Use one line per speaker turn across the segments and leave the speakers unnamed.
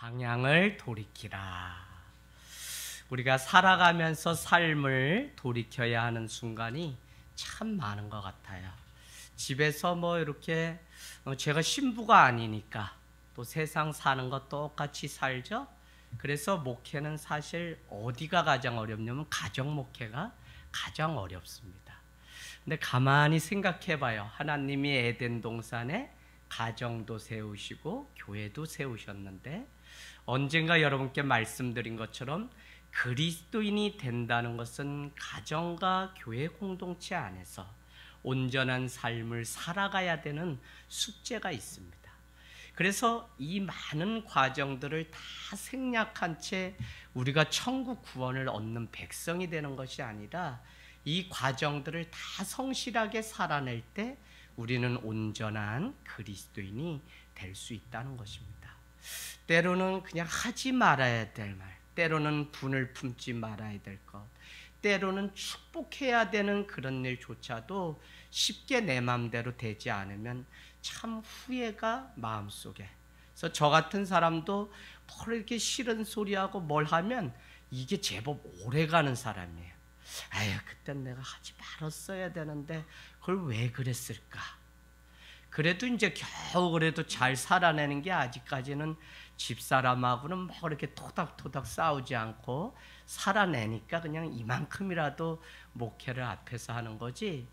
방향을 돌이키라. 우리가 살아가면서 삶을 돌이켜야 하는 순간이 참 많은 것 같아요. 집에서 이렇게 제가 신부가 아니니까 또 세상 사는 것 똑같이 살죠. 그래서 목회는 사실 어디가 가장 어렵냐면 가정 목회가 가장 어렵습니다. 근데 가만히 생각해 봐요. 하나님이 에덴 동산에 가정도 세우시고 교회도 세우셨는데 언젠가 여러분께 말씀드린 것처럼 그리스도인이 된다는 것은 가정과 교회 공동체 안에서 온전한 삶을 살아가야 되는 숙제가 있습니다. 그래서 이 많은 과정들을 다 생략한 채 우리가 천국 구원을 얻는 백성이 되는 것이 아니라 이 과정들을 다 성실하게 살아낼 때 우리는 온전한 그리스도인이 될 수 있다는 것입니다. 때로는 그냥 하지 말아야 될 말, 때로는 분을 품지 말아야 될 것, 때로는 축복해야 되는 그런 일조차도 쉽게 내 마음대로 되지 않으면 참 후회가 마음속에. 그래서 저 같은 사람도 이렇게 싫은 소리하고 뭘 하면 이게 제법 오래가는 사람이에요. 아유, 그땐 내가 하지 말았어야 되는데 그걸 왜 그랬을까? 그래도 이제 겨우 그래도 잘 살아내는 게 아직까지는 집사람하고는 이렇게 토닥토닥 싸우지 않고 살아내니까 그냥 이만큼이라도 목회를 앞에서 하는 거지,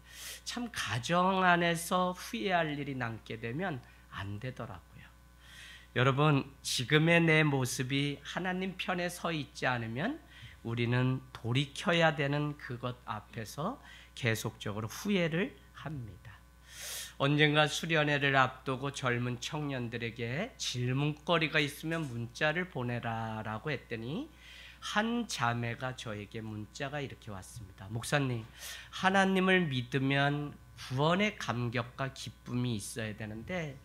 참 가정 안에서 후회할 일이 남게 되면 안 되더라고요. 여러분, 지금의 내 모습이 하나님 편에 서 있지 않으면 우리는 돌이켜야 되는 그것 앞에서 계속적으로 후회를 합니다. 언젠가 수련회를 앞두고 젊은 청년들에게 질문거리가 있으면 문자를 보내라 라고 했더니 한 자매가 저에게 문자가 이렇게 왔습니다. 목사님, 하나님을 믿으면 구원의 감격과 기쁨이 있어야 되는데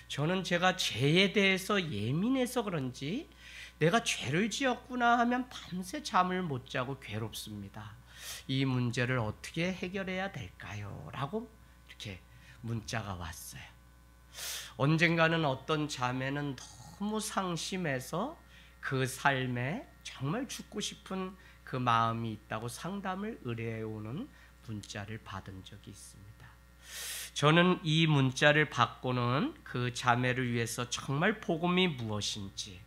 저는 제가 죄에 대해서 예민해서 그런지 내가 죄를 지었구나 하면 밤새 잠을 못 자고 괴롭습니다. 이 문제를 어떻게 해결해야 될까요? 라고 이렇게 문자가 왔어요. 언젠가는 어떤 자매는 너무 상심해서 그 삶에 정말 죽고 싶은 그 마음이 있다고 상담을 의뢰해오는 문자를 받은 적이 있습니다. 저는 이 문자를 받고는 그 자매를 위해서 정말 복음이 무엇인지,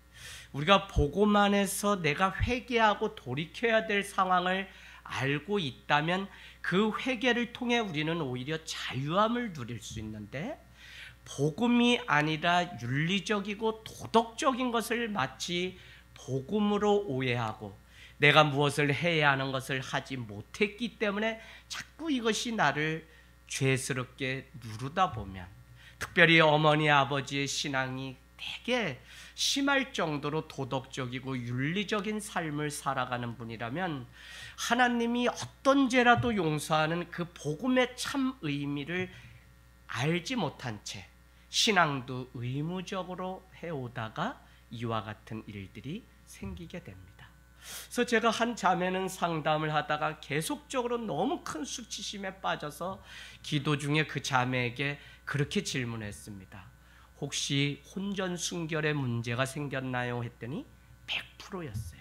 우리가 복음 안에서 내가 회개하고 돌이켜야 될 상황을 알고 있다면 그 회개를 통해 우리는 오히려 자유함을 누릴 수 있는데, 복음이 아니라 윤리적이고 도덕적인 것을 마치 복음으로 오해하고 내가 무엇을 해야 하는 것을 하지 못했기 때문에 자꾸 이것이 나를 죄스럽게 누르다 보면, 특별히 어머니 아버지의 신앙이 되게 심할 정도로 도덕적이고 윤리적인 삶을 살아가는 분이라면 하나님이 어떤 죄라도 용서하는 그 복음의 참 의미를 알지 못한 채 신앙도 의무적으로 해오다가 이와 같은 일들이 생기게 됩니다. 그래서 제가 한 자매는 상담을 하다가 계속적으로 너무 큰 수치심에 빠져서 기도 중에 그 자매에게 그렇게 질문했습니다. 혹시 혼전순결에 문제가 생겼나요? 했더니 100%였어요.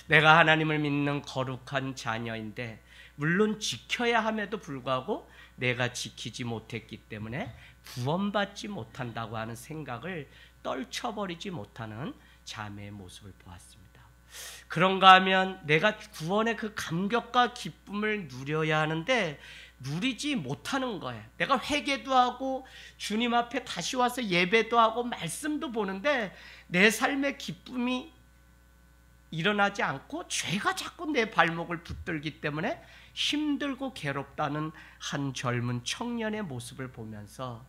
내가 하나님을 믿는 거룩한 자녀인데 물론 지켜야 함에도 불구하고 내가 지키지 못했기 때문에 구원받지 못한다고 하는 생각을 떨쳐버리지 못하는 자매의 모습을 보았습니다. 그런가 하면 내가 구원의 그 감격과 기쁨을 누려야 하는데 누리지 못하는 거예요. 내가 회개도 하고 주님 앞에 다시 와서 예배도 하고 말씀도 보는데 내 삶의 기쁨이 일어나지 않고 죄가 자꾸 내 발목을 붙들기 때문에 힘들고 괴롭다는 한 젊은 청년의 모습을 보면서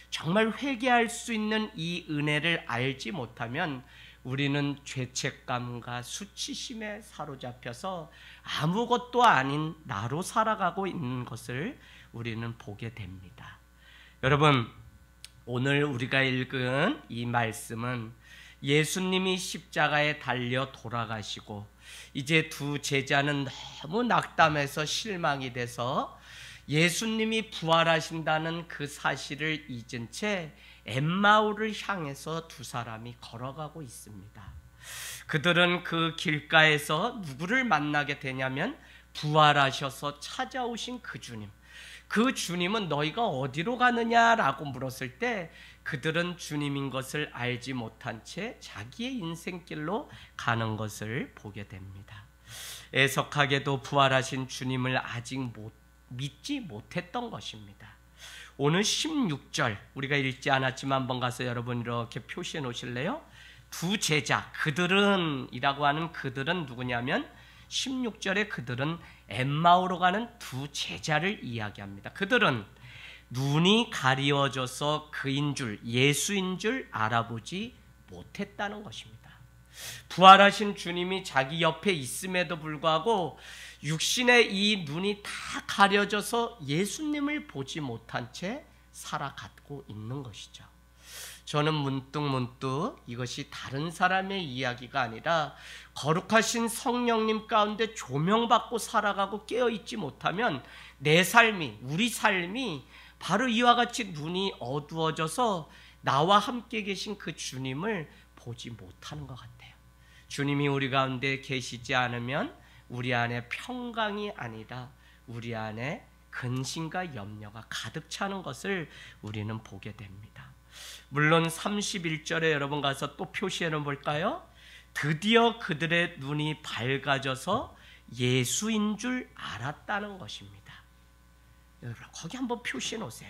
정말 회개할 수 있는 이 은혜를 알지 못하면 우리는 죄책감과 수치심에 사로잡혀서 아무것도 아닌 나로 살아가고 있는 것을 우리는 보게 됩니다. 여러분, 오늘 우리가 읽은 이 말씀은 예수님이 십자가에 달려 돌아가시고 이제 두 제자는 너무 낙담해서 실망이 돼서 예수님이 부활하신다는 그 사실을 잊은 채 엠마오를 향해서 두 사람이 걸어가고 있습니다. 그들은 그 길가에서 누구를 만나게 되냐면 부활하셔서 찾아오신 그 주님. 그 주님은 너희가 어디로 가느냐라고 물었을 때 그들은 주님인 것을 알지 못한 채 자기의 인생길로 가는 것을 보게 됩니다. 애석하게도 부활하신 주님을 아직 믿지 못했던 것입니다. 오늘 16절 우리가 읽지 않았지만 한번 가서 여러분 이렇게 표시해 놓으실래요? 두 제자, 그들은 이라고 하는 그들은 누구냐면 16절에 그들은 엠마오로 가는 두 제자를 이야기합니다. 그들은 눈이 가리워져서 그인 줄, 예수인 줄 알아보지 못했다는 것입니다. 부활하신 주님이 자기 옆에 있음에도 불구하고 육신의 이 눈이 다 가려져서 예수님을 보지 못한 채 살아가고 있는 것이죠. 저는 문득 이것이 다른 사람의 이야기가 아니라 거룩하신 성령님 가운데 조명받고 살아가고 깨어있지 못하면 내 삶이, 우리 삶이 바로 이와 같이 눈이 어두워져서 나와 함께 계신 그 주님을 보지 못하는 것 같아요. 주님이 우리 가운데 계시지 않으면 우리 안에 평강이 아니라 우리 안에 근심과 염려가 가득 차는 것을 우리는 보게 됩니다. 물론 31절에 여러분 가서 또 표시해 볼까요? 드디어 그들의 눈이 밝아져서 예수인 줄 알았다는 것입니다. 여러분 거기 한번 표시해 놓으세요.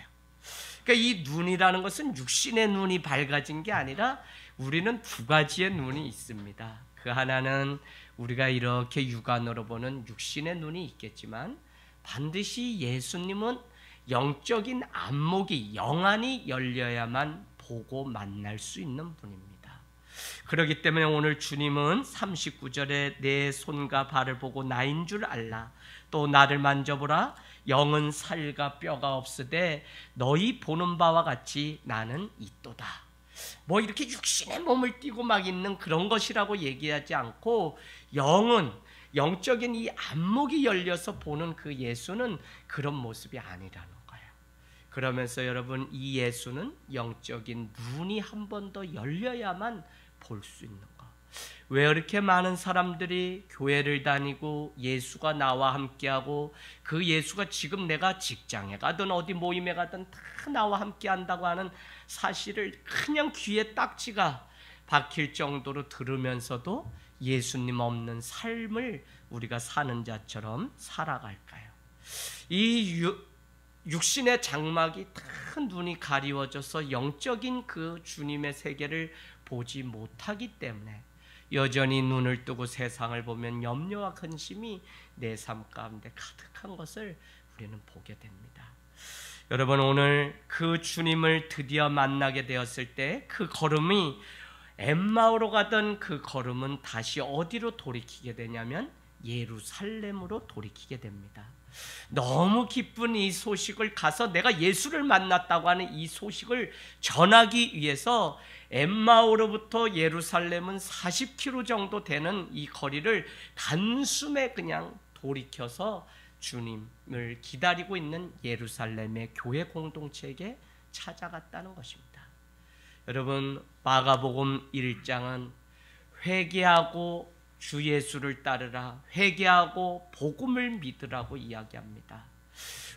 그러니까 이 눈이라는 것은 육신의 눈이 밝아진 게 아니라 우리는 두 가지의 눈이 있습니다. 그 하나는 우리가 이렇게 육안으로 보는 육신의 눈이 있겠지만 반드시 예수님은 영적인 안목이 영안이 열려야만 보고 만날 수 있는 분입니다. 그렇기 때문에 오늘 주님은 39절에 내 손과 발을 보고 나인 줄 알라. 또 나를 만져보라. 영은 살과 뼈가 없으되 너희 보는 바와 같이 나는 있도다. 뭐 이렇게 육신의 몸을 띠고 막 있는 그런 것이라고 얘기하지 않고 영은 영적인 이 안목이 열려서 보는 그 예수는 그런 모습이 아니라는 거예요. 그러면서 여러분 이 예수는 영적인 눈이 한 번 더 열려야만 볼 수 있는 거. 왜 이렇게 많은 사람들이 교회를 다니고 예수가 나와 함께하고 그 예수가 지금 내가 직장에 가든 어디 모임에 가든 다 나와 함께한다고 하는 사실을 그냥 귀에 딱지가 박힐 정도로 들으면서도 예수님 없는 삶을 우리가 사는 자처럼 살아갈까요? 이 육신의 장막이 큰 눈이 가리워져서 영적인 그 주님의 세계를 보지 못하기 때문에 여전히 눈을 뜨고 세상을 보면 염려와 근심이 내 삶 가운데 가득한 것을 우리는 보게 됩니다. 여러분 오늘 그 주님을 드디어 만나게 되었을 때 그 걸음이 엠마오로 가던 그 걸음은 다시 어디로 돌이키게 되냐면 예루살렘으로 돌이키게 됩니다. 너무 기쁜 이 소식을 가서 내가 예수를 만났다고 하는 이 소식을 전하기 위해서 엠마오로부터 예루살렘은 40km 정도 되는 이 거리를 단숨에 그냥 돌이켜서 주님을 기다리고 있는 예루살렘의 교회 공동체에게 찾아갔다는 것입니다. 여러분 마가복음 1장은 회개하고 주 예수를 따르라, 회개하고 복음을 믿으라고 이야기합니다.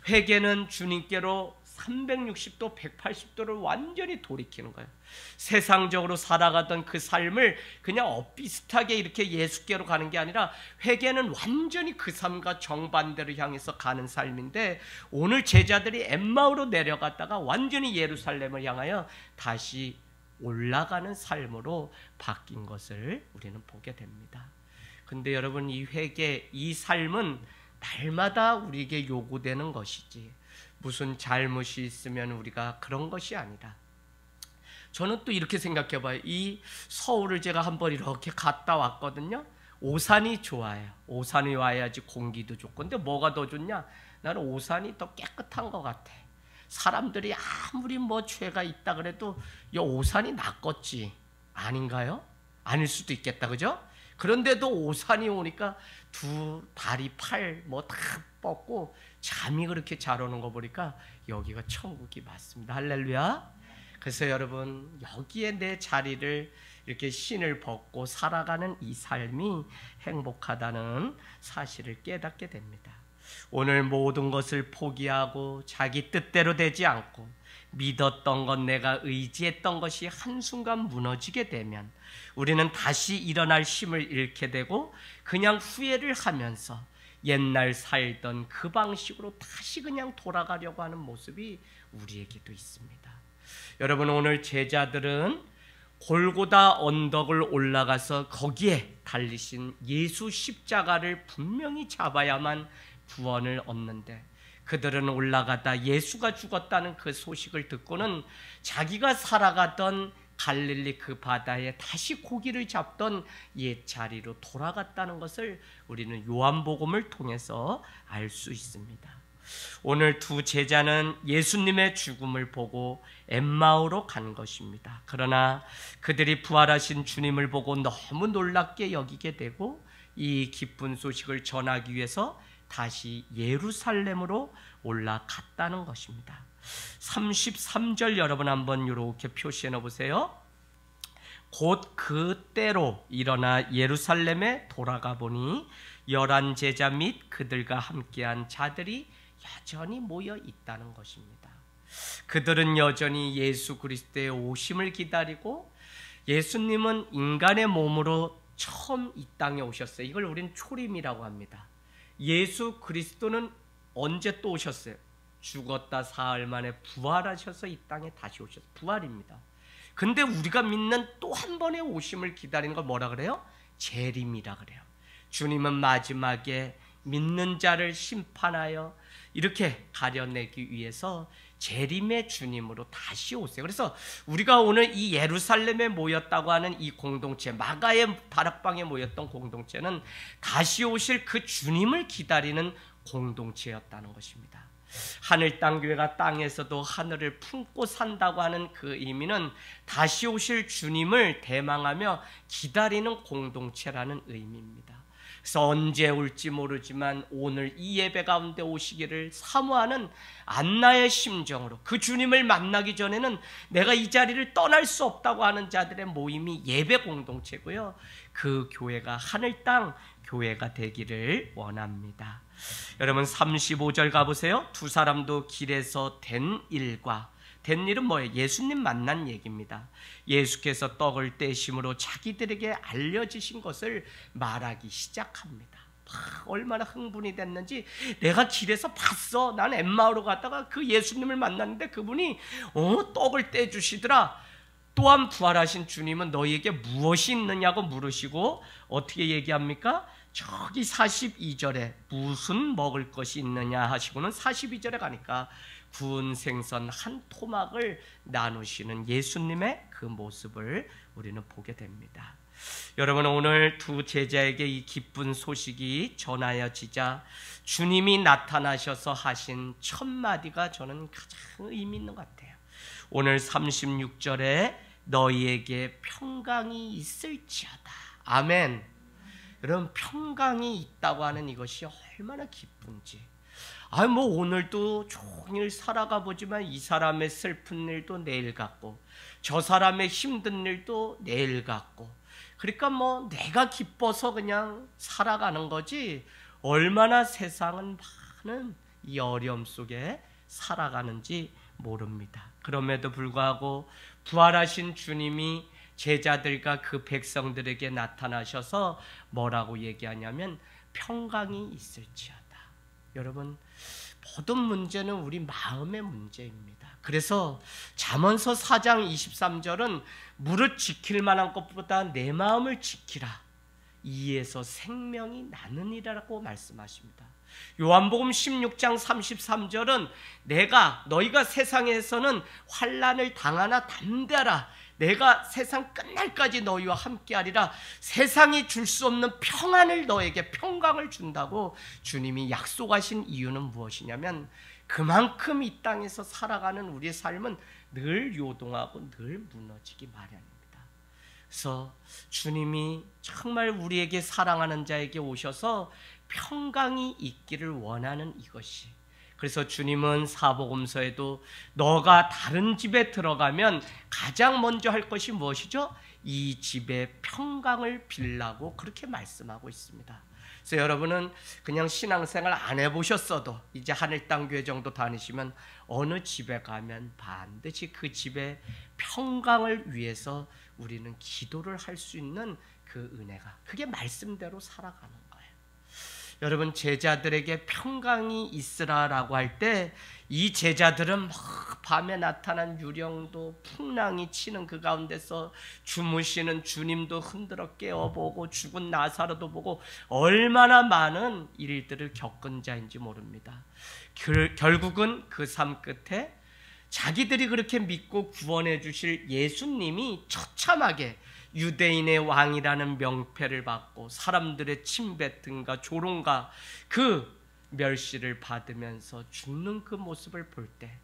회개는 주님께로 360도 180도를 완전히 돌이키는 거예요. 세상적으로 살아가던 그 삶을 그냥 엇비슷하게 이렇게 예수께로 가는 게 아니라 회개는 완전히 그 삶과 정반대로 향해서 가는 삶인데 오늘 제자들이 엠마오로 내려갔다가 완전히 예루살렘을 향하여 다시 올라가는 삶으로 바뀐 것을 우리는 보게 됩니다. 근데 여러분 이 회개, 이 삶은 날마다 우리에게 요구되는 것이지 무슨 잘못이 있으면 우리가 그런 것이 아니라 저는 또 이렇게 생각해 봐요. 이 서울을 제가 한번 이렇게 갔다 왔거든요. 오산이 좋아요. 오산이 와야지 공기도 좋고. 근데 뭐가 더 좋냐? 나는 오산이 더 깨끗한 것 같아. 사람들이 아무리 뭐 죄가 있다 그래도 이 오산이 낫겠지. 아닌가요? 아닐 수도 있겠다. 그죠? 그런데도 오산이 오니까 두 다리 팔 뭐 다 뻗고 잠이 그렇게 잘 오는 거 보니까 여기가 천국이 맞습니다. 할렐루야. 그래서 여러분, 여기에 내 자리를 이렇게 신을 벗고 살아가는 이 삶이 행복하다는 사실을 깨닫게 됩니다. 오늘 모든 것을 포기하고 자기 뜻대로 되지 않고 믿었던 것, 내가 의지했던 것이 한순간 무너지게 되면 우리는 다시 일어날 힘을 잃게 되고 그냥 후회를 하면서 옛날 살던 그 방식으로 다시 그냥 돌아가려고 하는 모습이 우리에게도 있습니다. 여러분, 오늘 제자들은 골고다 언덕을 올라가서 거기에 달리신 예수 십자가를 분명히 잡아야만 구원을 얻는데, 그들은 올라가다 예수가 죽었다는 그 소식을 듣고는 자기가 살아가던 갈릴리 그 바다에 다시 고기를 잡던 옛 자리로 돌아갔다는 것을 우리는 요한복음을 통해서 알 수 있습니다. 오늘 두 제자는 예수님의 죽음을 보고 엠마오로 간 것입니다. 그러나 그들이 부활하신 주님을 보고 너무 놀랍게 여기게 되고 이 기쁜 소식을 전하기 위해서 다시 예루살렘으로 올라갔다는 것입니다. 33절 여러분 한번 이렇게 표시해 놓으세요. 곧 그때로 일어나 예루살렘에 돌아가 보니 11 제자 및 그들과 함께한 자들이 여전히 모여 있다는 것입니다. 그들은 여전히 예수 그리스도의 오심을 기다리고, 예수님은 인간의 몸으로 처음 이 땅에 오셨어요. 이걸 우리는 초림이라고 합니다. 예수 그리스도는 언제 또 오셨어요? 죽었다 사흘 만에 부활하셔서 이 땅에 다시 오셨어요. 부활입니다. 근데 우리가 믿는 또 한 번의 오심을 기다리는 걸 뭐라 그래요? 재림이라 그래요. 주님은 마지막에 믿는 자를 심판하여 이렇게 가려내기 위해서 재림의 주님으로 다시 오세요. 그래서 우리가 오늘 이 예루살렘에 모였다고 하는 이 공동체, 마가의 다락방에 모였던 공동체는 다시 오실 그 주님을 기다리는 공동체였다는 것입니다. 하늘 땅 교회가 땅에서도 하늘을 품고 산다고 하는 그 의미는 다시 오실 주님을 대망하며 기다리는 공동체라는 의미입니다. 그래서 언제 올지 모르지만 오늘 이 예배 가운데 오시기를 사모하는 안나의 심정으로 그 주님을 만나기 전에는 내가 이 자리를 떠날 수 없다고 하는 자들의 모임이 예배 공동체고요. 그 교회가 하늘 땅 교회가 되기를 원합니다. 여러분 35절 가보세요. 두 사람도 길에서 된 일과, 된 일은 뭐예요? 예수님 만난 얘기입니다. 예수께서 떡을 떼심으로 자기들에게 알려지신 것을 말하기 시작합니다. 얼마나 흥분이 됐는지, 내가 길에서 봤어. 난 엠마오로 갔다가 그 예수님을 만났는데 그분이 떡을 떼주시더라. 또한 부활하신 주님은 너희에게 무엇이 있느냐고 물으시고 어떻게 얘기합니까? 저기 42절에 무슨 먹을 것이 있느냐 하시고는 42절에 가니까 구운 생선 한 토막을 나누시는 예수님의 그 모습을 우리는 보게 됩니다. 여러분, 오늘 두 제자에게 이 기쁜 소식이 전하여지자 주님이 나타나셔서 하신 첫 마디가 저는 가장 의미 있는 것 같아요. 오늘 36절에 너희에게 평강이 있을지어다. 아멘. 여러분, 평강이 있다고 하는 이것이 얼마나 기쁜지. 오늘도 종일 살아가 보지만 이 사람의 슬픈 일도 내일 같고 저 사람의 힘든 일도 내일 같고, 그러니까 내가 기뻐서 그냥 살아가는 거지 얼마나 세상은 많은 이 어려움 속에 살아가는지 모릅니다. 그럼에도 불구하고 부활하신 주님이 제자들과 그 백성들에게 나타나셔서 뭐라고 얘기하냐면 평강이 있을지어다. 여러분, 모든 문제는 우리 마음의 문제입니다. 그래서 잠언서 4장 23절은 무릇 지킬 만한 것보다 내 마음을 지키라. 이에서 생명이 나느니라고 말씀하십니다. 요한복음 16장 33절은 너희가 세상에서는 환난을 당하나 담대하라. 내가 세상 끝날까지 너희와 함께하리라. 세상이 줄 수 없는 평안을 너에게, 평강을 준다고 주님이 약속하신 이유는 무엇이냐면 그만큼 이 땅에서 살아가는 우리의 삶은 늘 요동하고 늘 무너지기 마련입니다. 그래서 주님이 정말 우리에게, 사랑하는 자에게 오셔서 평강이 있기를 원하는 이것이, 그래서 주님은 사복음서에도 너가 다른 집에 들어가면 가장 먼저 할 것이 무엇이죠? 이 집에 평강을 빌라고 그렇게 말씀하고 있습니다. 그래서 여러분은 그냥 신앙생활 안 해보셨어도 이제 하늘땅교회 정도 다니시면 어느 집에 가면 반드시 그 집의 평강을 위해서 우리는 기도를 할 수 있는 그 은혜가, 그게 말씀대로 살아가는 거예요. 여러분, 제자들에게 평강이 있으라라고 할 때 이 제자들은 막 밤에 나타난 유령도 풍랑이 치는 그 가운데서 주무시는 주님도 흔들어 깨워보고 죽은 나사로도 보고 얼마나 많은 일들을 겪은 자인지 모릅니다. 결국은 그 삶 끝에 자기들이 그렇게 믿고 구원해 주실 예수님이 처참하게 유대인의 왕이라는 명패를 받고 사람들의 침뱉음과 조롱과 그 멸시를 받으면서 죽는 그 모습을 볼 때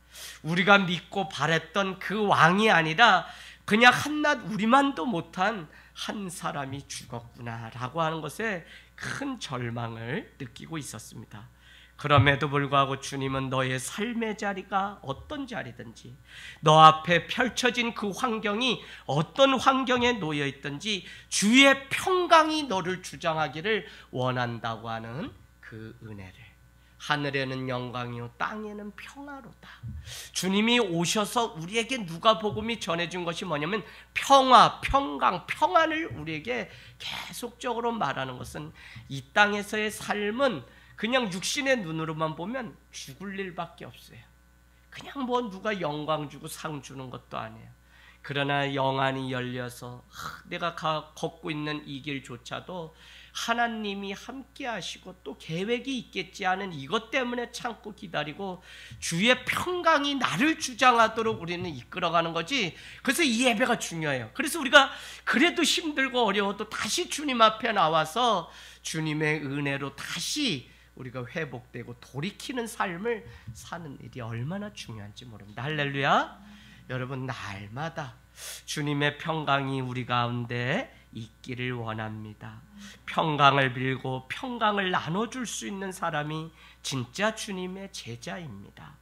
우리가 믿고 바랬던 그 왕이 아니라 그냥 한낱 우리만도 못한 한 사람이 죽었구나라고 하는 것에 큰 절망을 느끼고 있었습니다. 그럼에도 불구하고 주님은 너의 삶의 자리가 어떤 자리든지, 너 앞에 펼쳐진 그 환경이 어떤 환경에 놓여 있든지 주의 평강이 너를 주장하기를 원한다고 하는 그 은혜를, 하늘에는 영광이요 땅에는 평화로다. 주님이 오셔서 우리에게 누가복음이 전해준 것이 뭐냐면 평화, 평강, 평안을 우리에게 계속적으로 말하는 것은 이 땅에서의 삶은 그냥 육신의 눈으로만 보면 죽을 일밖에 없어요. 그냥 뭐 누가 영광 주고 상 주는 것도 아니에요. 그러나 영안이 열려서 내가 걷고 있는 이 길조차도 하나님이 함께 하시고 또 계획이 있겠지 하는 이것 때문에 참고 기다리고 주의 평강이 나를 주장하도록 우리는 이끌어가는 거지. 그래서 이 예배가 중요해요. 그래서 우리가 그래도 힘들고 어려워도 다시 주님 앞에 나와서 주님의 은혜로 다시 우리가 회복되고 돌이키는 삶을 사는 일이 얼마나 중요한지 모릅니다. 할렐루야. 여러분, 날마다 주님의 평강이 우리 가운데 있기를 원합니다. 평강을 빌고 평강을 나눠줄 수 있는 사람이 진짜 주님의 제자입니다.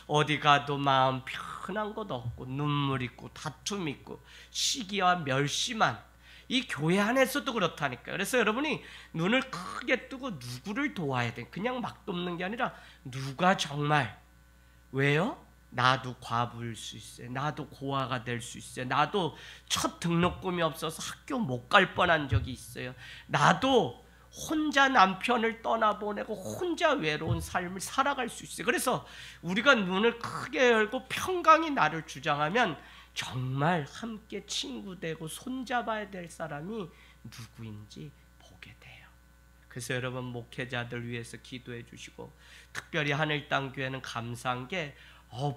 어디 가도 마음 편한 것 없고 눈물 있고 다툼 있고 시기와 멸시만, 이 교회 안에서도 그렇다니까요. 그래서 여러분이 눈을 크게 뜨고 누구를 도와야 돼. 그냥 막 돕는 게 아니라 누가 정말, 왜요? 나도 과부일 수 있어요. 나도 고아가 될 수 있어요. 나도 첫 등록금이 없어서 학교 못 갈 뻔한 적이 있어요. 나도 혼자 남편을 떠나보내고 혼자 외로운 삶을 살아갈 수 있어요. 그래서 우리가 눈을 크게 열고 평강이 나를 주장하면 정말 함께 친구 되고 손잡아야 될 사람이 누구인지 보게 돼요. 그래서 여러분, 목회자들 위해서 기도해 주시고, 특별히 하늘땅교회는 감사한 게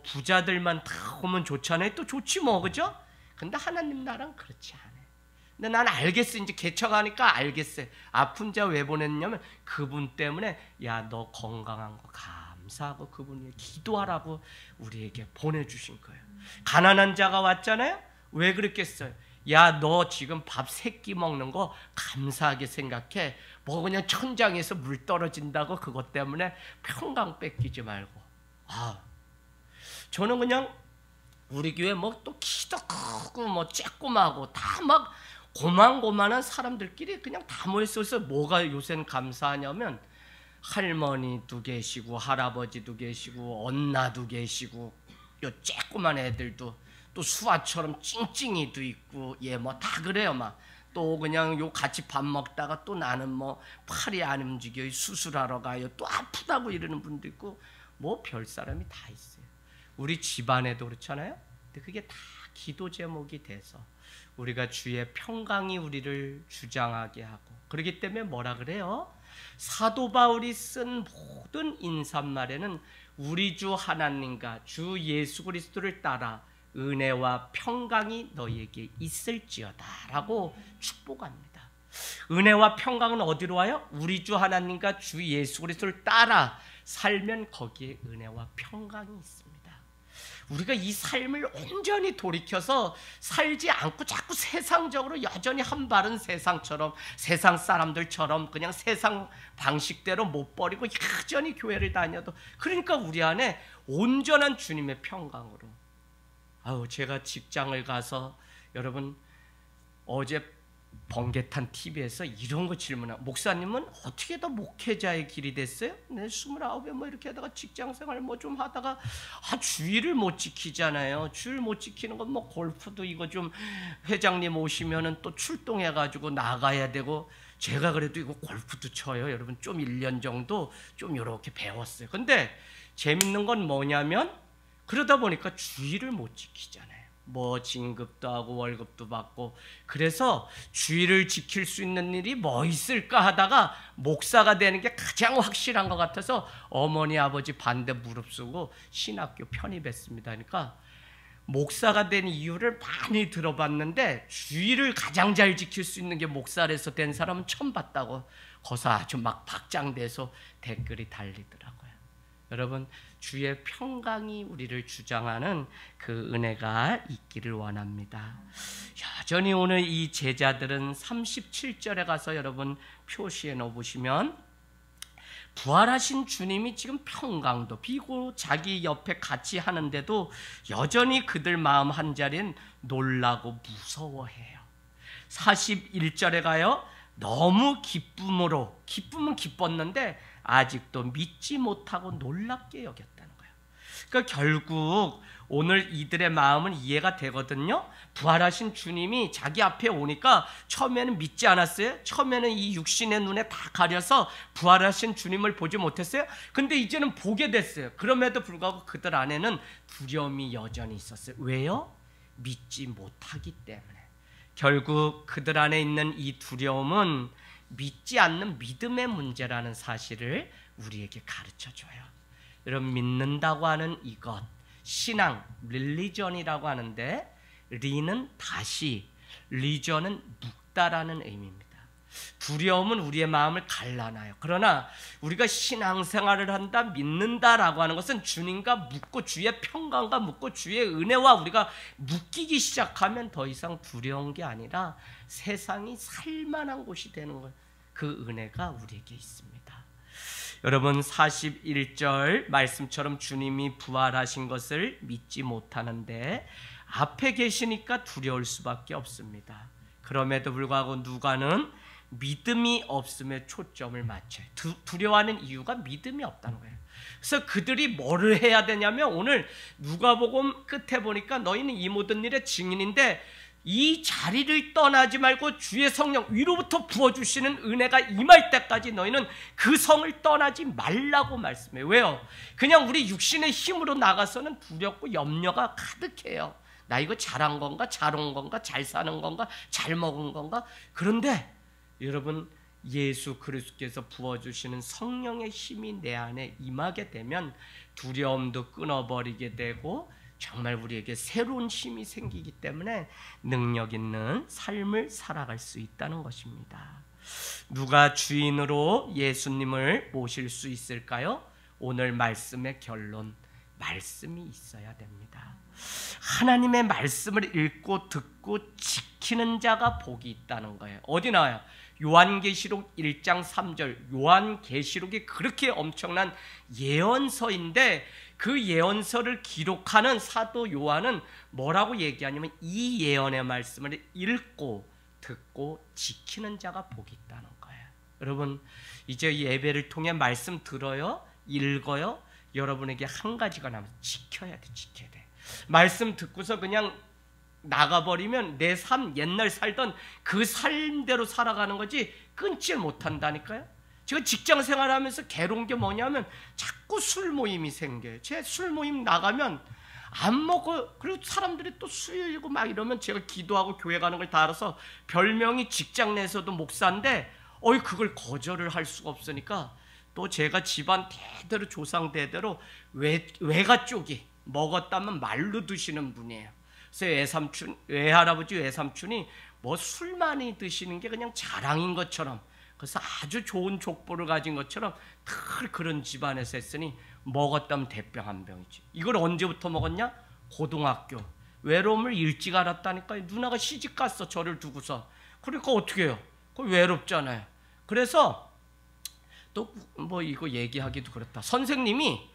부자들만 다 오면 좋잖아요. 또 좋지 뭐, 그죠? 근데 하나님 나라는 그렇지 않아요. 근데 난 알겠어. 이제 개척하니까 알겠어요. 아픈 자 왜 보냈냐면 그분 때문에 야, 너 건강한 거 감사하고 그분이 기도하라고 우리에게 보내주신 거예요. 가난한 자가 왔잖아요. 왜 그랬겠어요? 야, 너 지금 밥 3끼 먹는 거 감사하게 생각해. 뭐 그냥 천장에서 물 떨어진다고 그것 때문에 평강 뺏기지 말고. 저는 그냥 우리 교회 뭐 또 키도 크고 뭐 쬐꼬마고 다 막 고만고만한 사람들끼리 그냥 다 모였어서 뭐가 요새는 감사하냐면 할머니도 계시고 할아버지도 계시고 언나도 계시고 요 쬐꼬만 애들도 또 수아처럼 찡찡이도 있고 뭐 다 그래요. 막 또 그냥 요 같이 밥 먹다가 또 나는 뭐 팔이 안 움직여요. 수술하러 가요. 또 아프다고 이러는 분도 있고 뭐 별 사람이 다 있어요. 우리 집안에도 그렇잖아요. 근데 그게 다 기도 제목이 돼서 우리가 주의 평강이 우리를 주장하게 하고, 그렇기 때문에 뭐라 그래요? 사도 바울이 쓴 모든 인사말에는 우리 주 하나님과 주 예수 그리스도를 따라 은혜와 평강이 너희에게 있을지어다 라고 축복합니다. 은혜와 평강은 어디로 와요? 우리 주 하나님과 주 예수 그리스도를 따라 살면 거기에 은혜와 평강이 있습니다. 우리가 이 삶을 온전히 돌이켜서 살지 않고 자꾸 세상적으로 여전히 한 발은 세상처럼, 세상 사람들처럼 그냥 세상 방식대로 못 버리고 여전히 교회를 다녀도, 그러니까 우리 안에 온전한 주님의 평강으로. 제가 직장을 가서 여러분 어제 번개탄 TV에서 이런 거 질문하고, 목사님은 어떻게 더 목회자의 길이 됐어요? 네, 29에 뭐 이렇게 하다가 직장생활 뭐 좀 하다가 주의를 못 지키잖아요. 주의를 못 지키는 건 뭐 골프도 이거 좀 회장님 오시면은 또 출동해가지고 나가야 되고, 제가 그래도 이거 골프도 쳐요. 여러분 좀 1년 정도 좀 이렇게 배웠어요. 근데 재밌는 건 뭐냐면 그러다 보니까 주의를 못 지키잖아요. 뭐 진급도 하고 월급도 받고, 그래서 주의를 지킬 수 있는 일이 뭐 있을까 하다가 목사가 되는 게 가장 확실한 것 같아서 어머니 아버지 반대 무릅쓰고 신학교 편입했습니다. 그러니까 목사가 된 이유를 많이 들어봤는데 주의를 가장 잘 지킬 수 있는 게 목사라서 된 사람은 처음 봤다고 거기서 아주 막 박장돼서 댓글이 달리더라고요. 여러분, 주의 평강이 우리를 주장하는 그 은혜가 있기를 원합니다. 여전히 오늘 이 제자들은 37절에 가서 여러분 표시해 놓으시면, 부활하신 주님이 지금 평강도 비고 자기 옆에 같이 하는데도 여전히 그들 마음 한자리는 놀라고 무서워해요. 41절에 가요, 너무 기쁨으로, 기쁨은 기뻤는데 아직도 믿지 못하고 놀랍게 여겼다는 거예요. 그러니까 결국 오늘 이들의 마음은 이해가 되거든요. 부활하신 주님이 자기 앞에 오니까 처음에는 믿지 않았어요. 처음에는 이 육신의 눈에 다 가려서 부활하신 주님을 보지 못했어요. 근데 이제는 보게 됐어요. 그럼에도 불구하고 그들 안에는 두려움이 여전히 있었어요. 왜요? 믿지 못하기 때문에. 결국 그들 안에 있는 이 두려움은 믿지 않는 믿음의 문제라는 사실을 우리에게 가르쳐줘요. 여러분, 믿는다고 하는 이것, 신앙, 릴리전이라고 하는데, 리는 다시, 리전은 묵다라는 의미입니다. 두려움은 우리의 마음을 갈라놔요. 그러나 우리가 신앙생활을 한다, 믿는다라고 하는 것은 주님과 묻고 주의 평강과 묻고 주의 은혜와 우리가 묶이기 시작하면 더 이상 두려운 게 아니라 세상이 살만한 곳이 되는 거예요. 그 은혜가 우리에게 있습니다. 여러분, 41절 말씀처럼 주님이 부활하신 것을 믿지 못하는데 앞에 계시니까 두려울 수밖에 없습니다. 그럼에도 불구하고 누가는 믿음이 없음에 초점을 맞춰요. 두려워하는 이유가 믿음이 없다는 거예요. 그래서 그들이 뭐를 해야 되냐면, 오늘 누가복음 끝에 보니까 너희는 이 모든 일의 증인인데 이 자리를 떠나지 말고 주의 성령 위로부터 부어주시는 은혜가 임할 때까지 너희는 그 성을 떠나지 말라고 말씀해요. 왜요? 그냥 우리 육신의 힘으로 나가서는 두렵고 염려가 가득해요. 나 이거 잘한 건가? 잘 온 건가? 잘 사는 건가? 잘 먹은 건가? 그런데 여러분, 예수 그리스도께서 부어주시는 성령의 힘이 내 안에 임하게 되면 두려움도 끊어버리게 되고 정말 우리에게 새로운 힘이 생기기 때문에 능력 있는 삶을 살아갈 수 있다는 것입니다. 누가 주인으로 예수님을 모실 수 있을까요? 오늘 말씀의 결론, 말씀이 있어야 됩니다. 하나님의 말씀을 읽고 듣고 지키는 자가 복이 있다는 거예요. 어디 나와요? 요한계시록 1장 3절. 요한계시록이 그렇게 엄청난 예언서인데 그 예언서를 기록하는 사도 요한은 뭐라고 얘기하냐면, 이 예언의 말씀을 읽고 듣고 지키는 자가 복이 있다는 거예요. 여러분, 이제 예배를 통해 말씀 들어요, 읽어요. 여러분에게 한 가지가 남아서 지켜야 돼, 지켜야 돼. 말씀 듣고서 그냥 나가버리면 내 삶, 옛날 살던 그 삶대로 살아가는 거지 끊지 못한다니까요. 제가 직장 생활하면서 괴로운 게 뭐냐면 자꾸 술 모임이 생겨요. 제 술 모임 나가면 안 먹어. 그리고 사람들이 또 수요일이고 막 이러면 제가 기도하고 교회 가는 걸 다 알아서 별명이 직장 내에서도 목사인데 그걸 거절을 할 수가 없으니까 또 제가 집안 대대로 조상 대대로 외가 쪽이 먹었다면 말로 드시는 분이에요. 그래서 외할아버지 외삼촌이 뭐 술 많이 드시는 게 그냥 자랑인 것처럼, 그래서 아주 좋은 족보를 가진 것처럼 늘 그런 집안에서 했으니 먹었다면 대병 한 병이지. 이걸 언제부터 먹었냐? 고등학교. 외로움을 일찍 알았다니까요. 누나가 시집 갔어, 저를 두고서. 그러니까 어떻게 해요? 그거 외롭잖아요. 그래서 또 뭐 이거 얘기하기도 그렇다. 선생님이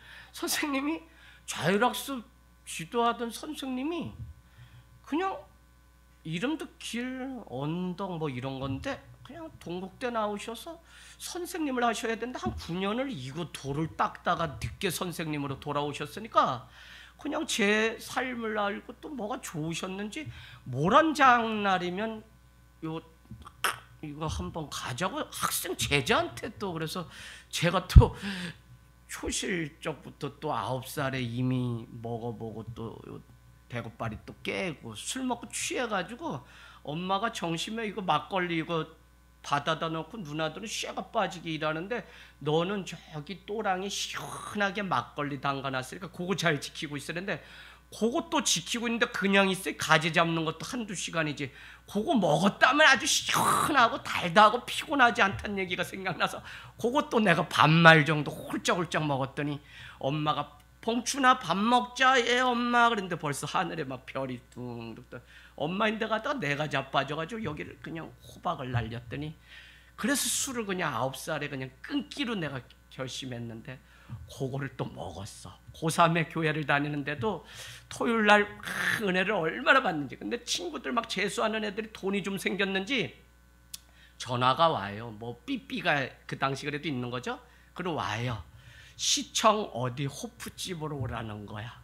자율학습 지도하던 선생님이 그냥 이름도 길, 언덕 뭐 이런 건데 그냥 동국대 나오셔서 선생님을 하셔야 된다. 한 9년을 이거 돌을 닦다가 늦게 선생님으로 돌아오셨으니까 그냥 제 삶을 알고 또 뭐가 좋으셨는지 모란 장날이면 이거 한번 가자고 학생 제자한테 또 그래서 제가 또 초실적부터 또 9살에 이미 먹어보고 또 배고파리 또 깨고 술 먹고 취해가지고 엄마가 정심에 이거 막걸리 이거 받아다 놓고 누나들은 쇠가 빠지게 일하는데 너는 저기 또랑에 시원하게 막걸리 담가놨으니까 그거 잘 지키고 있었는데 그것도 지키고 있는데 그냥 있어요. 가지 잡는 것도 한두 시간이지. 그거 먹었다면 아주 시원하고 달다고 피곤하지 않다는 얘기가 생각나서 그것도 내가 반말 정도 홀짝홀짝 먹었더니 엄마가 봉춘아 밥 먹자. 예 엄마. 그랬는데 벌써 하늘에 막 별이 둥둥. 엄마인데 가다가 내가 자빠져가지고 여기를 그냥 호박을 날렸더니 그래서 술을 그냥 9살에 그냥 끊기로 내가 결심했는데 그거를 또 먹었어. 고3에 교회를 다니는데도 토요일날 은혜를 얼마나 받는지. 근데 친구들 막 재수하는 애들이 돈이 좀 생겼는지 전화가 와요. 뭐 삐삐가 그 당시 그래도 있는 거죠. 그리고 와요. 시청 어디 호프집으로 오라는 거야.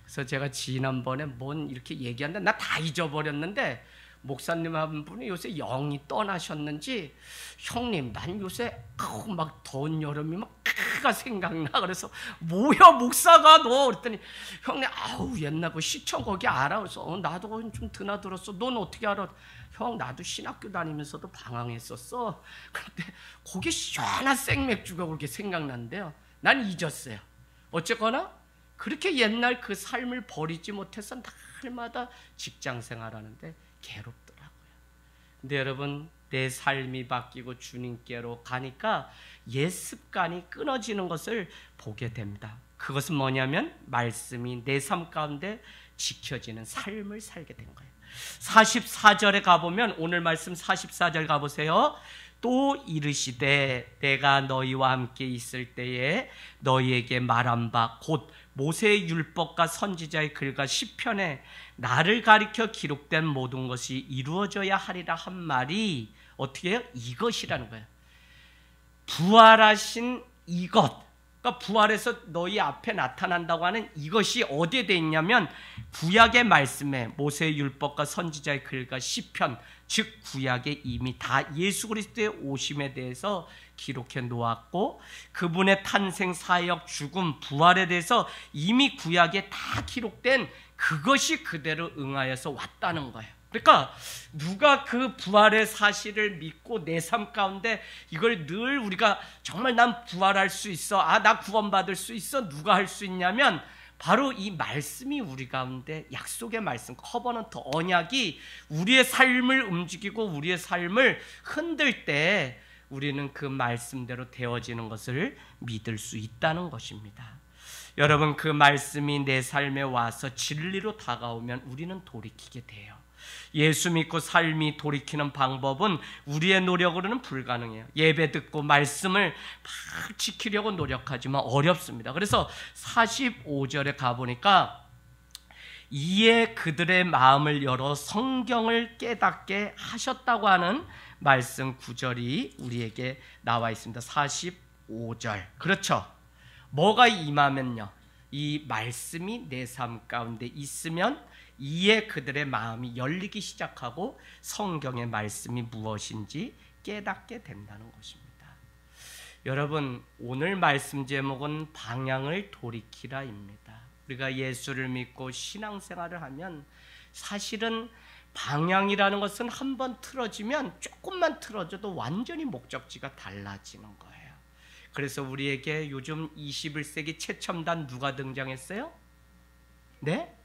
그래서 제가 지난번에 뭔 이렇게 얘기하는데 나 다 잊어버렸는데 목사님 한 분이 요새 영이 떠나셨는지 형님 난 요새 막 더운 여름이 막 그가 생각나. 그래서 뭐야 목사가 너 그랬더니 형님 아우 옛날 그 시청 거기 알아. 그래서 나도 좀 드나들었어. 넌 어떻게 알아? 형 나도 신학교 다니면서도 방황했었어. 근데 거기 시원한 생맥주가 그렇게 생각난대요. 난 잊었어요. 어쨌거나 그렇게 옛날 그 삶을 버리지 못해서 날마다 직장 생활하는데 괴롭더라고요. 근데 여러분 내 삶이 바뀌고 주님께로 가니까 옛 습관이 끊어지는 것을 보게 됩니다. 그것은 뭐냐면 말씀이 내 삶 가운데 지켜지는 삶을 살게 된 거예요. 44절에 가보면 오늘 말씀 44절 가보세요. 또 이르시되 내가 너희와 함께 있을 때에 너희에게 말한 바 곧 모세의 율법과 선지자의 글과 시편에 나를 가리켜 기록된 모든 것이 이루어져야 하리라 한 말이 어떻게 해요? 이것이라는 거예요. 부활하신 이것, 그러니까 부활해서 너희 앞에 나타난다고 하는 이것이 어디에 돼 있냐면 구약의 말씀에 모세의 율법과 선지자의 글과 시편, 즉 구약에 이미 다 예수 그리스도의 오심에 대해서 기록해 놓았고 그분의 탄생, 사역, 죽음, 부활에 대해서 이미 구약에 다 기록된 그것이 그대로 응하여서 왔다는 거예요. 그러니까 누가 그 부활의 사실을 믿고 내 삶 가운데 이걸 늘 우리가 정말 난 부활할 수 있어, 나 구원받을 수 있어, 누가 할 수 있냐면 바로 이 말씀이 우리 가운데 약속의 말씀, 커버넌트, 언약이 우리의 삶을 움직이고 우리의 삶을 흔들 때 우리는 그 말씀대로 되어지는 것을 믿을 수 있다는 것입니다. 여러분 그 말씀이 내 삶에 와서 진리로 다가오면 우리는 돌이키게 돼요. 예수 믿고 삶이 돌이키는 방법은 우리의 노력으로는 불가능해요. 예배 듣고 말씀을 막 지키려고 노력하지만 어렵습니다. 그래서 45절에 가보니까 이에 그들의 마음을 열어 성경을 깨닫게 하셨다고 하는 말씀 구절이 우리에게 나와 있습니다. 45절. 그렇죠. 뭐가 임하면요, 이 말씀이 내 삶 가운데 있으면 이에 그들의 마음이 열리기 시작하고 성경의 말씀이 무엇인지 깨닫게 된다는 것입니다. 여러분 오늘 말씀 제목은 방향을 돌이키라입니다. 우리가 예수를 믿고 신앙생활을 하면 사실은 방향이라는 것은 한번 틀어지면 조금만 틀어져도 완전히 목적지가 달라지는 거예요. 그래서 우리에게 요즘 21세기 최첨단 누가 등장했어요? 네?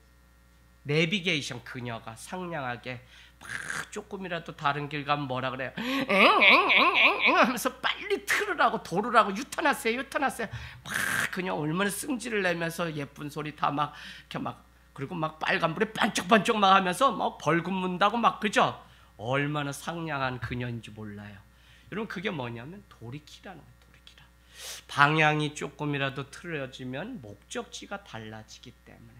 내비게이션 그녀가 상냥하게 막 조금이라도 다른 길 가면 뭐라 그래요? 엥 하면서 빨리 틀으라고 도르라고 유턴하세요. 막 그녀 얼마나 승질을 내면서 예쁜 소리 다 막 이렇게 막 그리고 막 빨간불에 반짝반짝 막 하면서 막 벌금 문다고 막, 그죠? 얼마나 상냥한 그녀인지 몰라요. 여러분, 그게 뭐냐면 돌이키라는 거예요. 돌이키라. 방향이 조금이라도 틀어지면 목적지가 달라지기 때문에.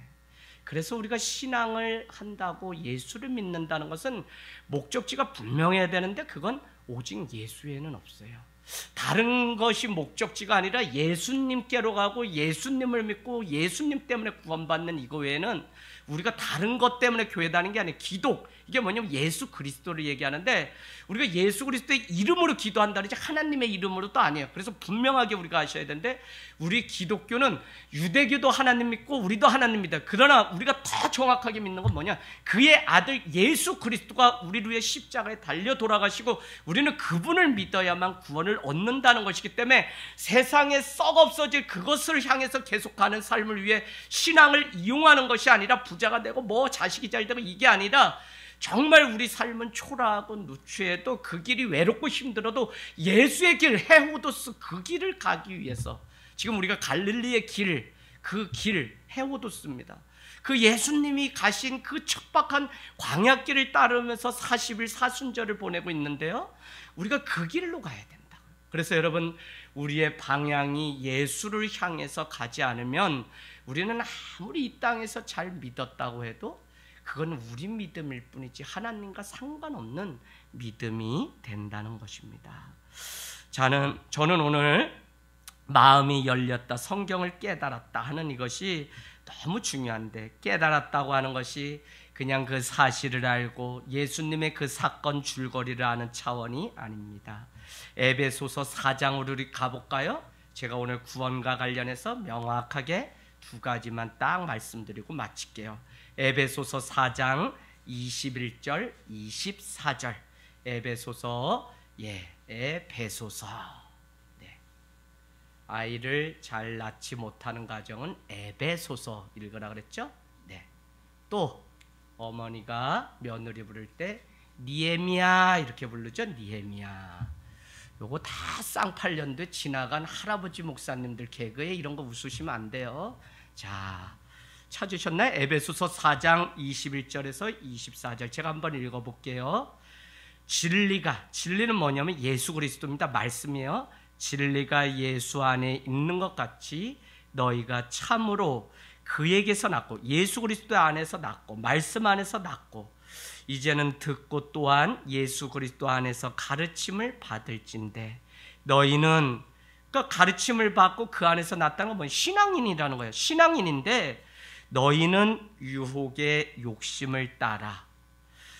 그래서 우리가 신앙을 한다고 예수를 믿는다는 것은 목적지가 분명해야 되는데 그건 오직 예수에는 없어요. 다른 것이 목적지가 아니라 예수님께로 가고 예수님을 믿고 예수님 때문에 구원받는 이거 외에는 우리가 다른 것 때문에 교회 다니는 게 아니에요. 기독, 이게 뭐냐면 예수 그리스도를 얘기하는데 우리가 예수 그리스도의 이름으로 기도한다든지 하나님의 이름으로도 아니에요. 그래서 분명하게 우리가 아셔야 되는데 우리 기독교는 유대교도 하나님 믿고 우리도 하나님 믿어요. 그러나 우리가 더 정확하게 믿는 건 뭐냐, 그의 아들 예수 그리스도가 우리를 위해 십자가에 달려 돌아가시고 우리는 그분을 믿어야만 구원을 얻는다는 것이기 때문에 세상에 썩 없어질 그것을 향해서 계속가는 삶을 위해 신앙을 이용하는 것이 아니라 부자가 되고 뭐 자식이 잘 되고 이게 아니라 정말 우리 삶은 초라하고 누추해도 그 길이 외롭고 힘들어도 예수의 길, 헤오도스, 그 길을 가기 위해서 지금 우리가 갈릴리의 길, 그 길 헤오도스입니다. 그 예수님이 가신 그 척박한 광야길을 따르면서 40일 사순절을 보내고 있는데요, 우리가 그 길로 가야 된다. 그래서 여러분, 우리의 방향이 예수를 향해서 가지 않으면 우리는 아무리 이 땅에서 잘 믿었다고 해도 그건 우리 믿음일 뿐이지 하나님과 상관없는 믿음이 된다는 것입니다. 저는 오늘 마음이 열렸다, 성경을 깨달았다 하는 이것이 너무 중요한데, 깨달았다고 하는 것이 그냥 그 사실을 알고 예수님의 그 사건 줄거리를 아는 차원이 아닙니다. 에베소서 4장으로 우리 가볼까요? 제가 오늘 구원과 관련해서 명확하게 두 가지만 딱 말씀드리고 마칠게요. 에베소서 4장 21절 24절. 에베소서, 에베소서. 네. 아이를 잘 낳지 못하는 가정은 에베소서 읽으라 그랬죠? 네. 또 어머니가 며느리 부를 때 니에미야 이렇게 부르죠. 니에미야. 요거 다 쌍팔년도에 지나간 할아버지 목사님들 개그에 이런 거 웃으시면 안 돼요. 자, 찾으셨나요? 에베소서 4장 21절에서 24절 제가 한번 읽어볼게요. 진리는 뭐냐면 예수 그리스도입니다. 말씀이에요. 진리가 예수 안에 있는 것 같이 너희가 참으로 그에게서 낳고, 예수 그리스도 안에서 낳고 말씀 안에서 낳고 이제는 듣고 또한 예수 그리스도 안에서 가르침을 받을진대. 너희는 그 가르침을 받고 그 안에서 낳았다는 건 뭐예요? 신앙인이라는 거예요. 신앙인인데 너희는 유혹의 욕심을 따라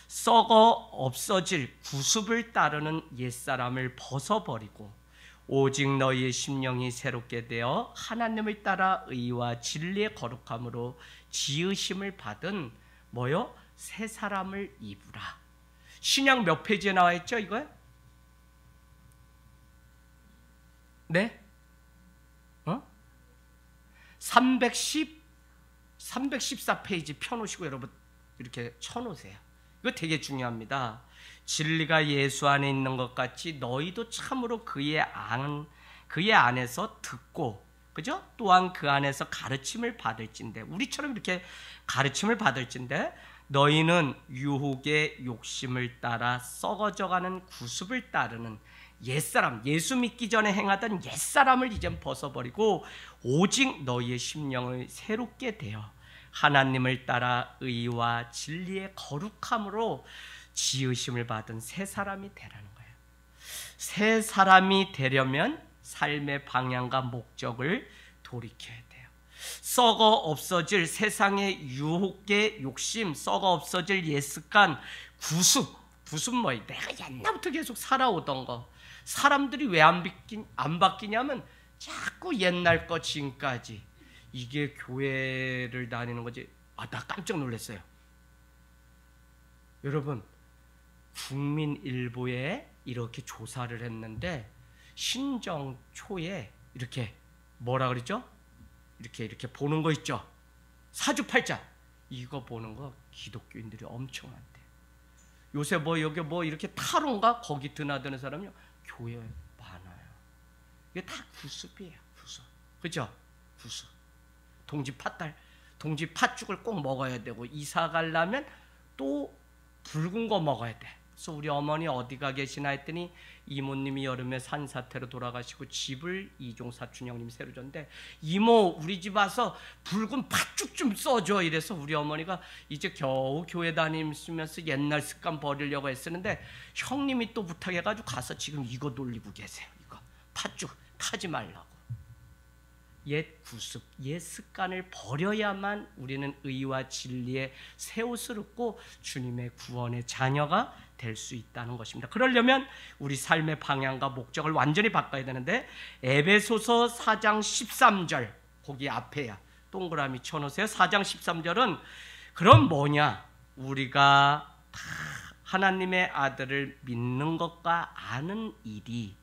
썩어 없어질 구습을 따르는 옛사람을 벗어버리고 오직 너희의 심령이 새롭게 되어 하나님을 따라 의와 진리의 거룩함으로 지으심을 받은 뭐요? 새 사람을 입으라. 신약 몇 페이지에 나와 있죠? 이거요? 네? 314페이지 펴놓으시고 여러분 이렇게 쳐놓으세요. 이거 되게 중요합니다. 진리가 예수 안에 있는 것 같이 너희도 참으로 그의 안에서 듣고, 그죠? 또한 그 안에서 가르침을 받을진대. 우리처럼 이렇게 가르침을 받을진대. 너희는 유혹의 욕심을 따라 썩어져가는 구습을 따르는 옛사람, 예수 믿기 전에 행하던 옛사람을 이젠 벗어버리고 오직 너희의 심령을 새롭게 되어 하나님을 따라 의와 진리의 거룩함으로 지으심을 받은 새 사람이 되라는 거예요. 새 사람이 되려면 삶의 방향과 목적을 돌이켜야 돼요. 썩어 없어질 세상의 유혹의 욕심, 썩어 없어질 옛 습관, 구습 뭐예요? 내가 옛날부터 계속 살아오던 거. 사람들이 왜 안 바뀌냐면 자꾸 옛날 거 지금까지. 이게 교회를 다니는 거지. 나 깜짝 놀랐어요. 여러분, 국민일보에 이렇게 조사를 했는데 신정 초에 이렇게 뭐라 그러죠? 이렇게 보는 거 있죠? 사주팔자. 이거 보는 거 기독교인들이 엄청 많대. 요새 여기 이렇게 타로인가 거기 드나드는 사람이요 교회에 많아요. 이게 다 구습이에요. 구습. 그죠? 구습. 동지 팥달 동지 팥죽을 꼭 먹어야 되고, 이사 가려면 또 붉은 거 먹어야 돼. 그래서 우리 어머니 어디가 계시나 했더니 이모님이 여름에 산사태로 돌아가시고 집을 이종 사촌 형님이 새로 줬는데, 이모 우리 집 와서 붉은 팥죽 좀 써줘. 이래서 우리 어머니가 이제 겨우 교회 다니면서 옛날 습관 버리려고 했었는데, 형님이 또 부탁해가지고 가서 지금 이거 돌리고 계세요. 이거 팥죽 타지 말라고. 옛 구습, 옛 습관을 버려야만 우리는 의와 진리의 새 옷을 입고 주님의 구원의 자녀가 될 수 있다는 것입니다. 그러려면 우리 삶의 방향과 목적을 완전히 바꿔야 되는데, 에베소서 4장 13절, 거기 앞에야 동그라미 쳐놓으세요. 4장 13절은 그럼 뭐냐? 우리가 다 하나님의 아들을 믿는 것과 아는 일이,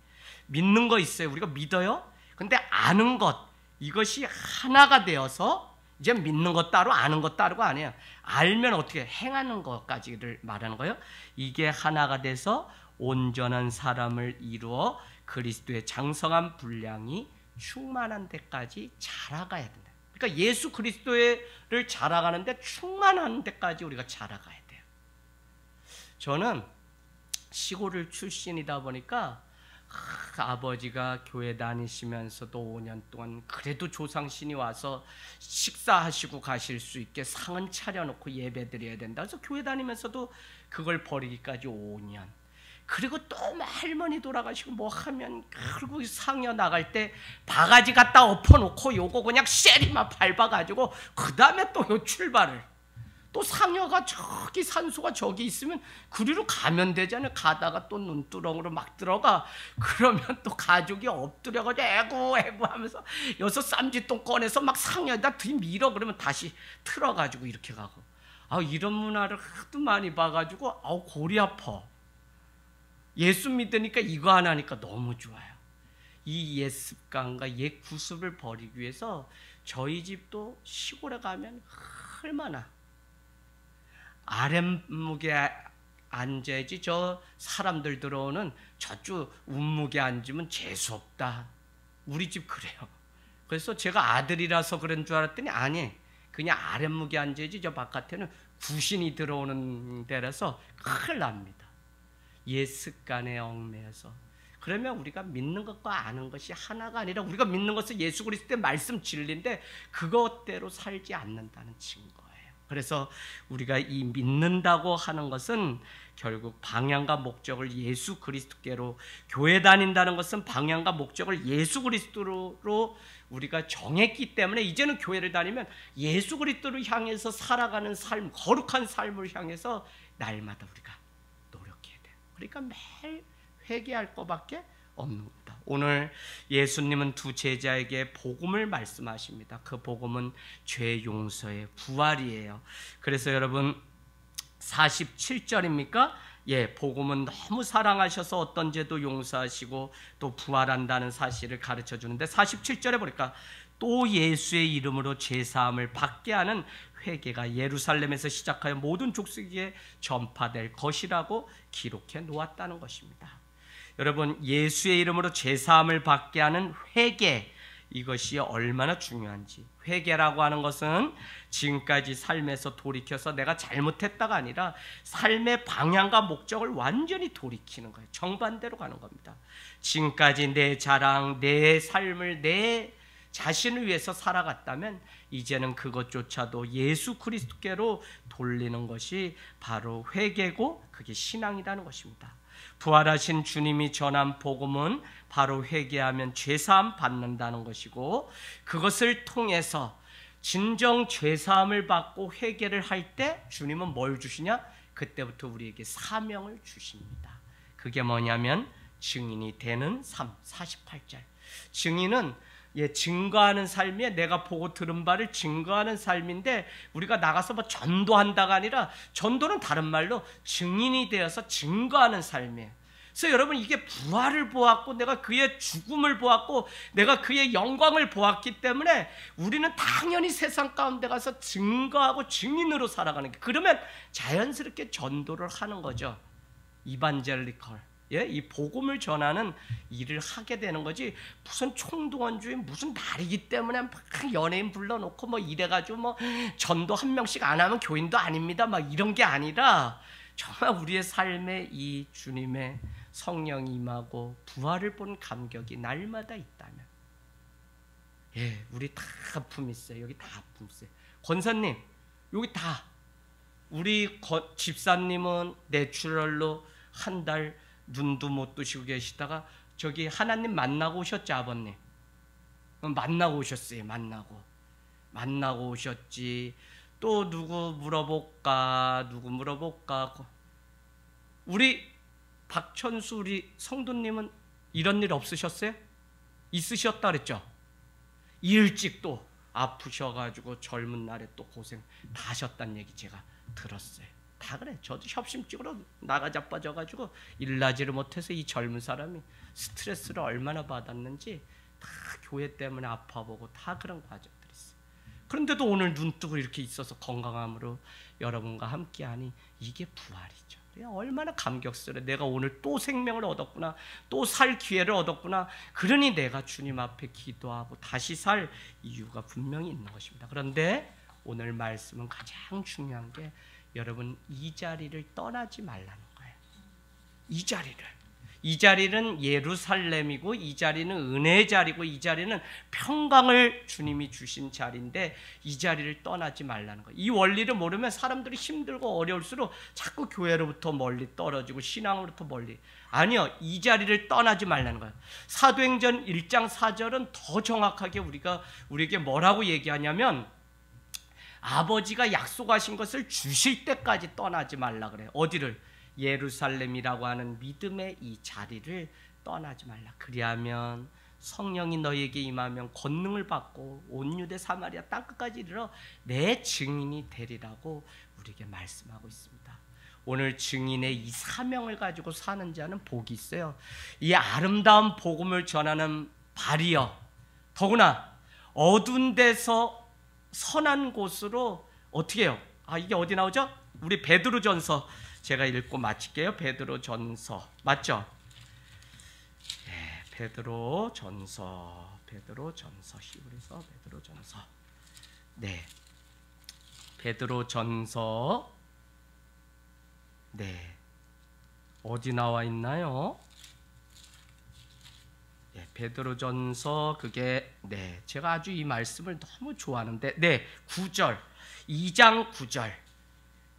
믿는 거 있어요. 우리가 믿어요. 근데 아는 것, 이것이 하나가 되어서, 이제 믿는 것 따로 아는 것 따로가 아니에요. 알면 어떻게 행하는 것까지를 말하는 거예요. 이게 하나가 돼서 온전한 사람을 이루어 그리스도의 장성한 분량이 충만한 데까지 자라가야 된다. 그러니까 예수 그리스도를 자라가는데 충만한 데까지 우리가 자라가야 돼요. 저는 시골 출신이다 보니까 아버지가 교회 다니시면서도 5년 동안 그래도 조상신이 와서 식사하시고 가실 수 있게 상은 차려놓고 예배 드려야 된다. 그래서 교회 다니면서도 그걸 버리기까지 5년. 그리고 또 할머니 돌아가시고 뭐 하면, 그리고 상여 나갈 때 바가지 갖다 엎어놓고 요거 그냥 쉐리만 밟아가지고 그 다음에 또 요 출발을. 또 상여가 저기 산소가 저기 있으면 그리로 가면 되잖아요. 가다가 또 눈두렁으로 막 들어가. 그러면 또 가족이 엎드려가지고 애구 하면서 여기서 쌈짓돈 꺼내서 막 상여에다 들이밀어. 그러면 다시 틀어가지고 이렇게 가고. 이런 문화를 하도 많이 봐가지고 골이 아파. 예수 믿으니까 이거 안 하니까 너무 좋아요. 이 옛 습관과 옛 구습을 버리기 위해서 저희 집도 시골에 가면 얼마나 아랫목에 앉아야지 저 사람들 들어오는 저쪽 운목에 앉으면 재수없다. 우리 집 그래요. 그래서 제가 아들이라서 그런 줄 알았더니 아니, 그냥 아랫목에 앉아야지 저 바깥에는 구신이 들어오는 데라서 큰일 납니다. 옛 습관에 얽매여서. 그러면 우리가 믿는 것과 아는 것이 하나가 아니라, 우리가 믿는 것은 예수 그리스도의 말씀 진리인데 그것대로 살지 않는다는 증거예요. 그래서 우리가 이 믿는다고 하는 것은 결국 방향과 목적을 예수 그리스도께로, 교회 다닌다는 것은 방향과 목적을 예수 그리스도로 우리가 정했기 때문에 이제는 교회를 다니면 예수 그리스도를 향해서 살아가는 삶, 거룩한 삶을 향해서 날마다 우리가 노력해야 돼요. 그러니까 매일 회개할 것밖에 없는 겁니다. 오늘 예수님은 두 제자에게 복음을 말씀하십니다. 그 복음은 죄 용서의 부활이에요. 그래서 여러분 47절입니까? 복음은 너무 사랑하셔서 어떤 죄도 용서하시고 또 부활한다는 사실을 가르쳐 주는데, 47절에 보니까 또 예수의 이름으로 죄사함을 받게 하는 회개가 예루살렘에서 시작하여 모든 족속에 전파될 것이라고 기록해 놓았다는 것입니다. 여러분, 예수의 이름으로 죄사함을 받게 하는 회개, 이것이 얼마나 중요한지. 회개라고 하는 것은 지금까지 삶에서 돌이켜서 내가 잘못했다가 아니라 삶의 방향과 목적을 완전히 돌이키는 거예요. 정반대로 가는 겁니다. 지금까지 내 자랑, 내 삶을, 내 자신을 위해서 살아갔다면 이제는 그것조차도 예수 그리스도께로 돌리는 것이 바로 회개고, 그게 신앙이라는 것입니다. 부활하신 주님이 전한 복음은 바로 회개하면 죄사함 받는다는 것이고, 그것을 통해서 진정 죄사함을 받고 회개를 할 때 주님은 뭘 주시냐? 그때부터 우리에게 사명을 주십니다. 그게 뭐냐면 증인이 되는 삶. 48절. 증인은 증거하는 삶이에요. 내가 보고 들은 바를 증거하는 삶인데, 우리가 나가서 뭐 전도한다가 아니라, 전도는 다른 말로 증인이 되어서 증거하는 삶이에요. 그래서 여러분, 이게 부활을 보았고 내가 그의 죽음을 보았고 내가 그의 영광을 보았기 때문에 우리는 당연히 세상 가운데 가서 증거하고 증인으로 살아가는 게, 그러면 자연스럽게 전도를 하는 거죠. 이반젤리컬. 예, 이 복음을 전하는 일을 하게 되는 거지. 무슨 총동원주의 무슨 날이기 때문에 막 연예인 불러놓고 뭐 이래가지고 뭐 전도 한 명씩 안 하면 교인도 아닙니다. 막 이런 게 아니라 정말 우리의 삶에 이 주님의 성령이 임하고 부활을 본 감격이 날마다 있다면, 예, 우리 다 아픔 있어요. 여기 다 아픔 있어요. 권사님, 여기 다. 우리 집사님은 내추럴로 한 달 눈도 못 뜨시고 계시다가 저기 하나님 만나고 오셨죠, 아버님? 만나고 오셨어요. 만나고 오셨지. 또 누구 물어볼까? 우리 박천수 우리 성도님은 이런 일 없으셨어요? 있으셨다 그랬죠? 일찍 또 아프셔가지고 젊은 날에 또 고생 다 하셨다는 얘기 제가 들었어요. 다 그래. 저도 협심증으로 나가 자빠져가지고 일나지를 못해서 이 젊은 사람이 스트레스를 얼마나 받았는지 다 교회 때문에 아파보고 다 그런 과정들이 있어요. 그런데도 오늘 눈 뜨고 이렇게 있어서 건강함으로 여러분과 함께하니 이게 부활이죠. 얼마나 감격스러워. 내가 오늘 또 생명을 얻었구나, 또 살 기회를 얻었구나. 그러니 내가 주님 앞에 기도하고 다시 살 이유가 분명히 있는 것입니다. 그런데 오늘 말씀은 가장 중요한 게 여러분 이 자리를 떠나지 말라는 거예요. 이 자리는 예루살렘이고 이 자리는 은혜의 자리고 이 자리는 평강을 주님이 주신 자리인데 이 자리를 떠나지 말라는 거예요. 이 원리를 모르면 사람들이 힘들고 어려울수록 자꾸 교회로부터 멀리 떨어지고 신앙으로부터 멀리. 아니요, 이 자리를 떠나지 말라는 거예요. 사도행전 1장 4절은 더 정확하게 우리에게 뭐라고 얘기하냐면 아버지가 약속하신 것을 주실 때까지 떠나지 말라 그래요. 어디를? 예루살렘이라고 하는 믿음의 이 자리를 떠나지 말라. 그리하면 성령이 너희에게 임하면 권능을 받고 온 유대 사마리아 땅끝까지 이르러 내 증인이 되리라고 우리에게 말씀하고 있습니다. 오늘 증인의 이 사명을 가지고 사는 자는 복이 있어요. 이 아름다운 복음을 전하는 발이여, 더구나 어두운 데서 선한 곳으로 어떻게 해요? 이게 어디 나오죠? 우리 베드로전서 제가 읽고 마칠게요. 베드로전서 맞죠? 네, 베드로전서 히브리서 베드로전서. 네, 베드로전서. 네, 어디 나와 있나요? 네, 베드로전서 그게 네, 제가 아주 이 말씀을 너무 좋아하는데 네, 9절 2장 9절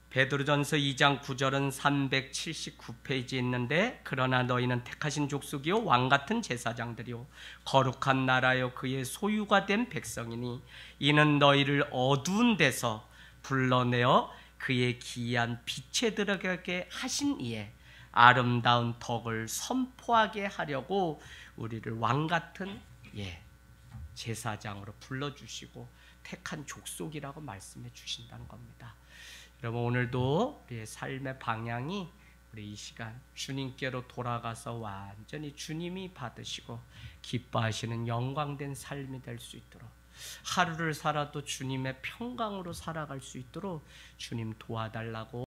베드로전서 2장 9절은 379페이지에 있는데 그러나 너희는 택하신 족속이요 왕같은 제사장들이요 거룩한 나라요 그의 소유가 된 백성이니 이는 너희를 어두운 데서 불러내어 그의 기이한 빛에 들어가게 하신 이에 아름다운 덕을 선포하게 하려고 우리를 왕같은 제사장으로 불러주시고 택한 족속이라고 말씀해 주신다는 겁니다. 여러분 오늘도 우리의 삶의 방향이 우리 이 시간 주님께로 돌아가서 완전히 주님이 받으시고 기뻐하시는 영광된 삶이 될 수 있도록 하루를 살아도 주님의 평강으로 살아갈 수 있도록 주님 도와달라고